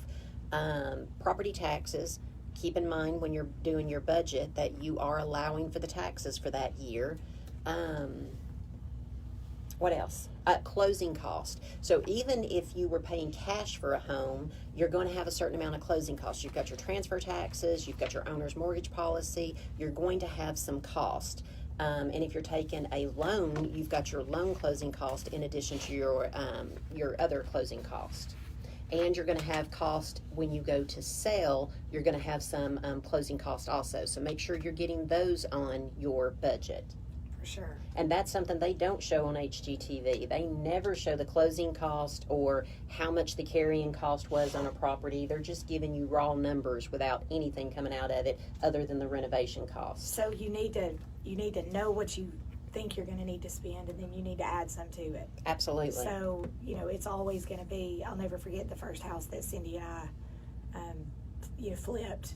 Property taxes. Keep in mind when you're doing your budget that you are allowing for the taxes for that year. What else? Closing cost. So even if you were paying cash for a home, you're going to have a certain amount of closing costs. You've got your transfer taxes, you've got your owner's mortgage policy, you're going to have some cost. And if you're taking a loan, you've got your loan closing cost in addition to your other closing cost. And you're going to have cost when you go to sell. You're going to have some closing cost also. So make sure you're getting those on your budget. For sure. And that's something they don't show on HGTV. They never show the closing cost or how much the carrying cost was on a property. They're just giving you raw numbers without anything coming out of it other than the renovation costs. So you need to know what you think you're going to need to spend, and then you need to add some to it. Absolutely. So it's always going to be. I'll never forget the first house that Cindi and I flipped,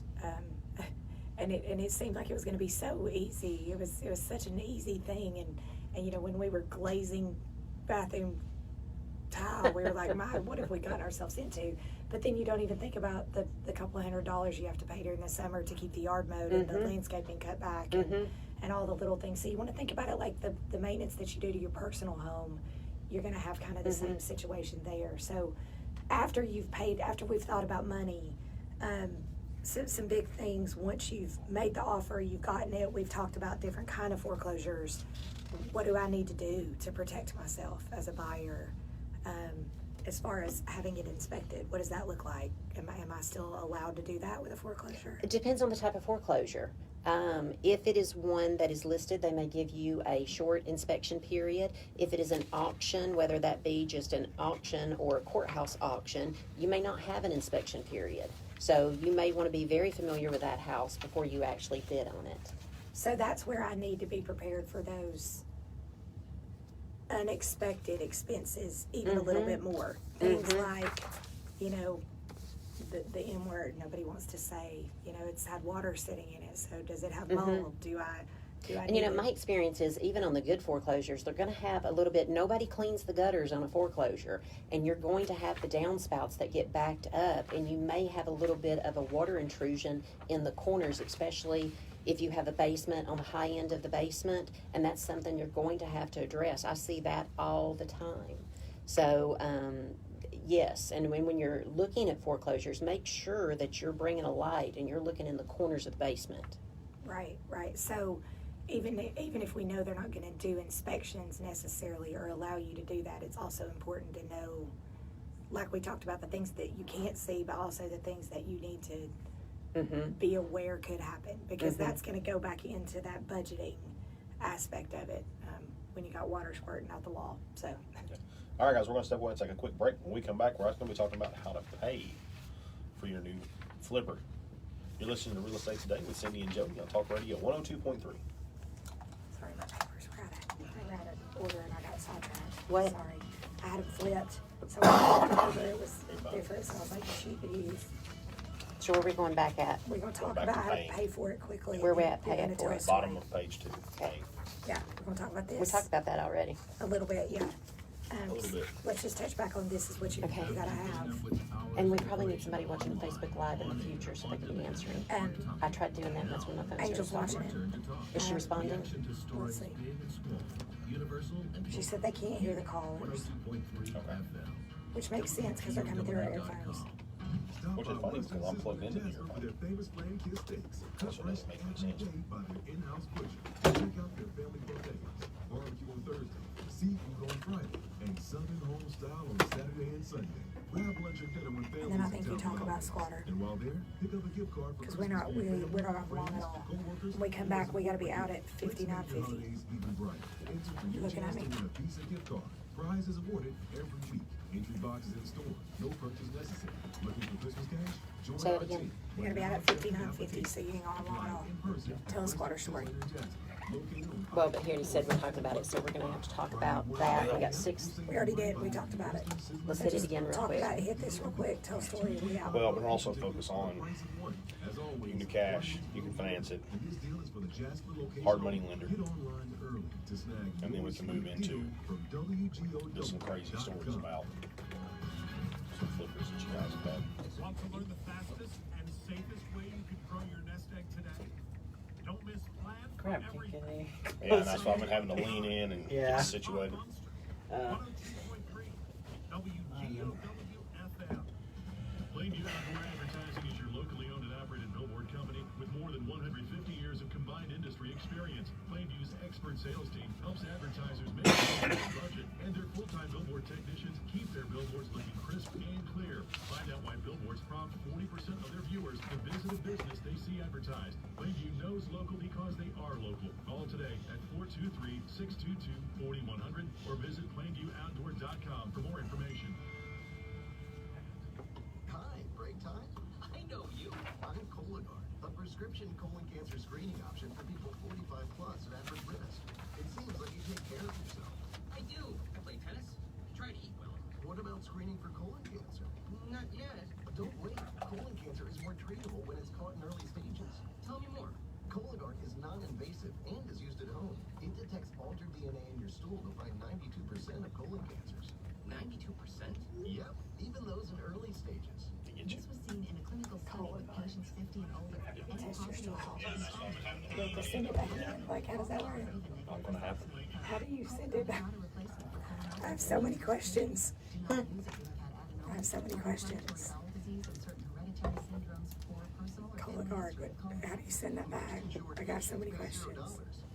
and it seemed like it was going to be so easy. It was such an easy thing, and when we were glazing bathroom tile, we were like, my, what have we got ourselves into? But then you don't even think about the couple of $100 you have to pay during the summer to keep the yard mowed and the landscaping cut back and all the little things. So you want to think about it like the maintenance that you do to your personal home. You're going to have kind of the same situation there. So after we've thought about money, some big things, once you've made the offer, you've gotten it, we've talked about different kind of foreclosures. What do I need to do to protect myself as a buyer? As far as having it inspected, what does that look like? Am I still allowed to do that with a foreclosure? It depends on the type of foreclosure. If it is one that is listed, they may give you a short inspection period. If it is an auction, whether that be just an auction or a courthouse auction, you may not have an inspection period. So you may want to be very familiar with that house before you actually bid on it. So that's where I need to be prepared for those unexpected expenses, even a little bit more. Things like, the M word nobody wants to say. It's had water sitting in it, so does it have mold? Do I And my experience is even on the good foreclosures, they're going to have a little bit, nobody cleans the gutters on a foreclosure, and you're going to have the downspouts that get backed up, and you may have a little bit of a water intrusion in the corners, especially if you have a basement on the high end of the basement, and that's something you're going to have to address. I see that all the time. So, yes, and when you're looking at foreclosures, make sure that you're bringing a light and you're looking in the corners of the basement. Right. So even if we know they're not going to do inspections necessarily or allow you to do that, it's also important to know, like we talked about, the things that you can't see, but also the things that you need to be aware could happen, because that's going to go back into that budgeting aspect of it when you got water squirting out the wall. So, all right, guys, we're going to step away and take a quick break. When we come back, we're going to be talking about how to pay for your new flipper. You're listening to Real Estate Today with Cindi and Jody on Talk Radio 102.3. quarter and I got sidetracked. What? Sorry. I had them flipped. So when I looked over, it was different. So I was like, cheapies. So where are we going back at? We're going to talk back about to how to paying. pay for it quickly. Where we at You're paying gonna for tell it? us Bottom what- of page 2. Okay. Yeah, we're going to talk about this. We talked about that already. A little bit, yeah. A little bit. Let's just touch back on this is what you Okay. gotta have. And we probably need somebody watching Facebook Live in the future so they can be answering. I tried doing that, and that's when my phone Angel's started watching talking. it. Is she responding? Let's see. She said they can't hear the callers, which makes sense because they're coming through our earphones. Which is funny because I'm plugged into here. For their famous brand Kiss Steaks. That's what doesn't make any sense. By their in-house butcher. Check out their family bodegas. Barbecue on Thursday, seafood on Friday, and Southern home style on Saturday and Sunday. Grab lunch or dinner when families And then I in think you town talk for about holidays. Squatter. And while there, pick up a gift card for Because we're not long at all. When we come back, we gotta be out at 59:50. You're looking at me. A Visa gift card. Prize is awarded every week. Entry boxes in store. No purchase necessary. Looking for Christmas cash? Join Say it our again. team. We gotta be out at 59:50, so you ain't gonna long at all. Tell a Squatter story. Well, but he already said we're talking about it, so we're gonna have to talk about that. We got 6. We already did, we talked about it. Let's hit it again real Talk quick. about it, hit this real quick, tell a story, and we out. Well, but also focus on you can do cash, you can finance it, hard money lender, and then we can move into just some crazy stories about some flippers that you guys have had. Want to learn the fastest and safest way you can grow your nest egg today? Don't miss Plan for Crap, Everything. can Yeah, and that's why I've been having to lean in and Yeah. get situated. 102.3 WGOW-FM. Plainview Outdoor Advertising is your locally owned and operated billboard company with more than 150 years of combined industry experience. Plainview's expert sales team helps advertisers make a budget, and their full-time billboard technicians keep their billboards looking crisp and clear. Find out why billboards prompt 40% of their viewers to visit a business they see advertised. Plainview knows local because they are local. Call today at 423-622-4100 or visit plainviewoutdoor.com for more information. Hi, break time? I know you. I'm Cologuard, a prescription colon cancer screening option for people 45 plus and at risk. It seems like you take care of yourself. I do. I play tennis. Try to eat well. What about screening for colon cancer? Not yet. Don't wait. Colon cancer is more treatable when it's caught in early stages. Tell me more. Cologuard is non-invasive and is used at home. It detects altered DNA in your stool to find 92% of colon cancers. 92%? Yep, even those in early stages. This was seen in a clinical study with patients 50 and older. Any Test your positive stool. results You have to send it back in. Like, how does that work? Not gonna happen. How do you send it back? I have so many questions. I have so many questions. Cologuard, but how do you send that back? I got so many questions.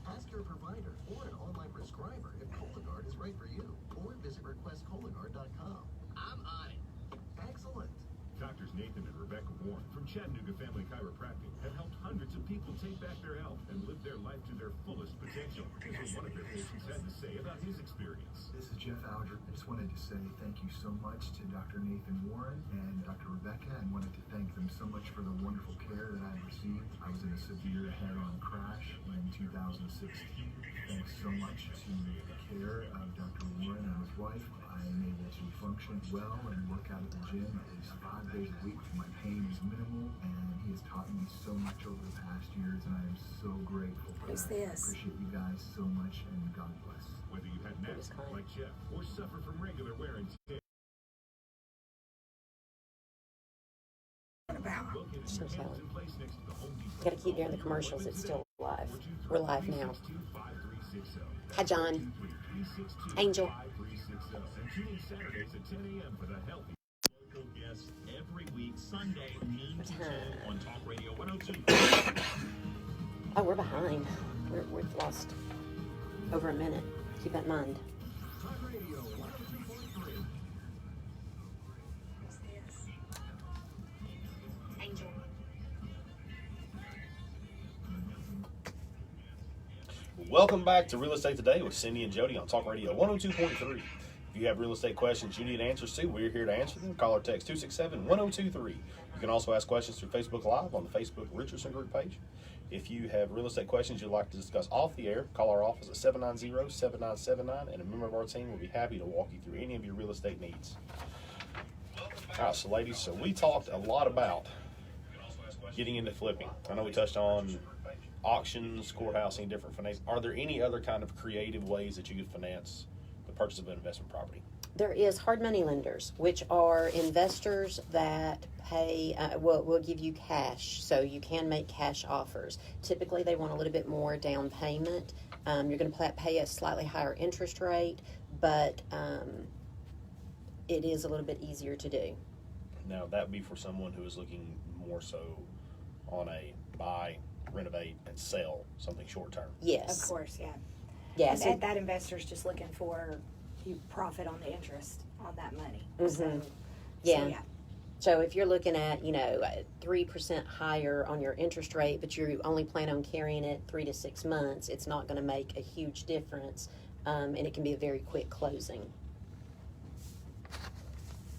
Ask your provider or an online prescriber if Cologuard is right for you, or visit requestcologuard.com. I'm on it. Excellent. Doctors Nathan and Rebecca Warren from Chattanooga Family Chiropractic have helped hundreds of people take back their health and live their life to their fullest potential. Here's what one of their patients had to say about his experience. This is Jeff Alger. I just wanted to say thank you so much to Dr. Nathan Warren and Dr. Rebecca, and wanted to thank them so much for the wonderful care that I've received. I was in a severe head-on crash in 2016. Thanks so much to the care of Dr. Warren and his wife, I am able to function well and work out at the gym at least 5 days a week. My pain is minimal, and he has taught me so much over the past years, and I am so grateful for Who's that. this? I appreciate you guys so much, and God bless. Whether you had neck like Jeff or suffer from regular wear and tear. So telling. Gotta keep hearing the commercials. It's still live. We're live now. Hi, John. Angel. And tune in Saturdays at 10 a.m. for the healthy local guests every week, Sunday, noon to 2 on Talk Radio 102. Oh, we're behind. We've lost over a minute. Keep that in mind. Talk Radio 102.3. Angel. Welcome back to Real Estate Today with Cindi and Jody on Talk Radio 102.3. If If you have real estate questions you need answers to, we're here to answer them. Call or text 267-1023. You can also ask questions through Facebook Live on the Facebook Richardson Group page. If you have real estate questions you'd like to discuss off the air, call our office at 790-7979, and a member of our team will be happy to walk you through any of your real estate needs. All right, so ladies, so we talked a lot about getting into flipping. I know we touched on auctions, courthousing, different finance. Are there any other kind of creative ways that you could finance the purchase of an investment property? There is hard money lenders, which are investors that pay, will give you cash, so you can make cash offers. Typically, they want a little bit more down payment. You're going to pay a slightly higher interest rate, but it is a little bit easier to do. Now, that would be for someone who is looking more so on a buy, renovate, and sell something short term. Yes. Of course, yeah. Yes. And that investor's just looking for you profit on the interest on that money. Mm-hmm. Yeah. So if you're looking at, 3% higher on your interest rate, but you only plan on carrying it 3 to 6 months, it's not going to make a huge difference, and it can be a very quick closing.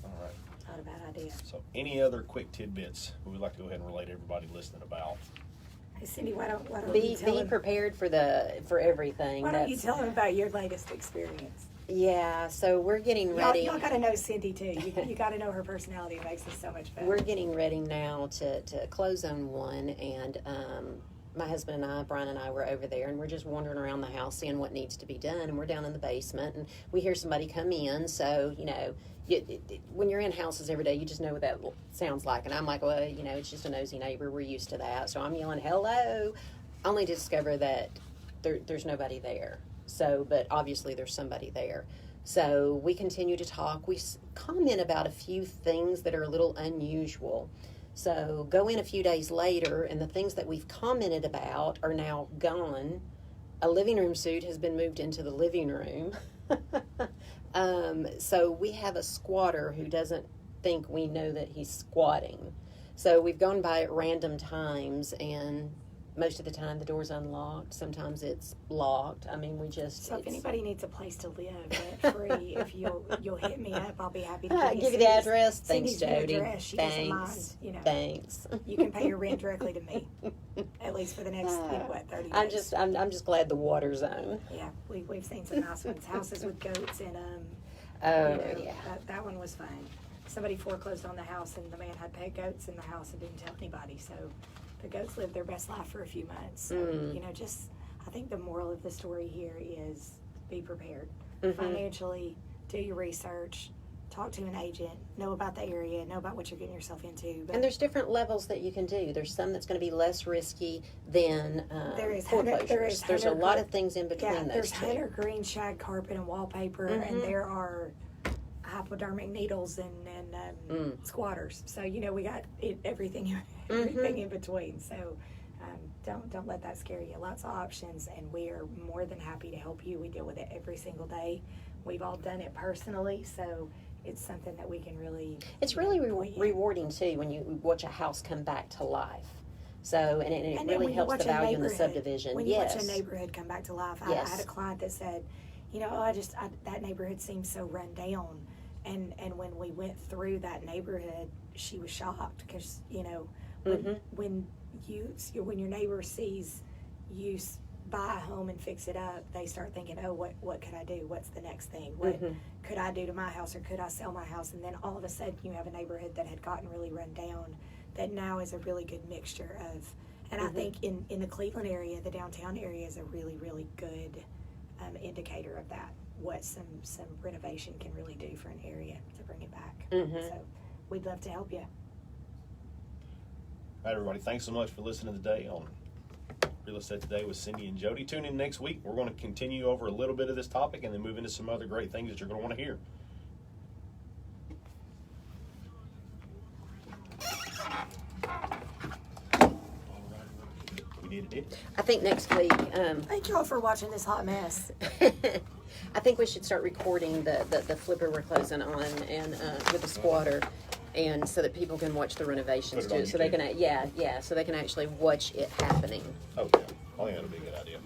All right. Not a bad idea. So any other quick tidbits we would like to go ahead and relate to everybody listening about? Hey, Cindy, why don't Be you tell them, prepared for everything. why don't you tell them about your latest experience? Yeah, so we're getting ready. Y'all got to know Cindy too. You got to know her personality. It makes this so much fun. We're getting ready now to close on one, and my husband and I, Brian and I, were over there, and we're just wandering around the house seeing what needs to be done, and we're down in the basement, and we hear somebody come in, so, when you're in houses every day, you just know what that sounds like, and I'm like, well, it's just a nosy neighbor, we're used to that, so I'm yelling, hello, only to discover that there's nobody there. So, but obviously there's somebody there. So we continue to talk. We comment about a few things that are a little unusual. So go in a few days later, and the things that we've commented about are now gone. A living room suite has been moved into the living room. So we have a squatter who doesn't think we know that he's squatting. So we've gone by at random times, and most of the time the door's unlocked. Sometimes it's locked. I mean, So if anybody needs a place to live rent free, if you'll hit me up, I'll be happy to give you the address. Thanks, Cindy's Jody. Address. She doesn't mind, Thanks. You can pay your rent directly to me, at least for the next 30 days. I'm just glad the water's on. Yeah, we've seen some nice ones. Houses with goats in them. Yeah. That one was fun. Somebody foreclosed on the house, and the man had pet goats in the house and didn't tell anybody. So the goats lived their best life for a few months. So, I think the moral of the story here is be prepared. Mm-hmm. Financially, do your research, talk to an agent, know about the area, know about what you're getting yourself into. And there's different levels that you can do. There's some that's going to be less risky than foreclosures. There's a lot of things in between those there's two. hunter green shag carpet and wallpaper, and there are hypodermic needles and squatters. So we got everything in between. So don't let that scare you. Lots of options, and we are more than happy to help you. We deal with it every single day. We've all done it personally, so it's something that we can really. It's really rewarding too when you watch a house come back to life. So and it really helps the value in the subdivision. When you watch a neighborhood come back to life, I had a client that said, that neighborhood seems so run down. And when we went through that neighborhood, she was shocked because when your neighbor sees you buy a home and fix it up, they start thinking, oh, what could I do? What's the next thing? What could I do to my house, or could I sell my house? And then all of a sudden you have a neighborhood that had gotten really run down that now is a really good mixture of. And I think in the Cleveland area, the downtown area is a really, really good indicator of that. What some renovation can really do for an area to bring it back. So we'd love to help you. All right, everybody. Thanks so much for listening today on Real Estate Today with Cindi and Jody. Tune in next week. We're going to continue over a little bit of this topic and then move into some other great things that you're going to want to hear. We did it. I think next week. Thank y'all for watching this hot mess. I think we should start recording the flipper we're closing on and with the squatter, and so that people can watch the renovations too. So they can so they can actually watch it happening. Oh yeah, I think that'll be a good idea.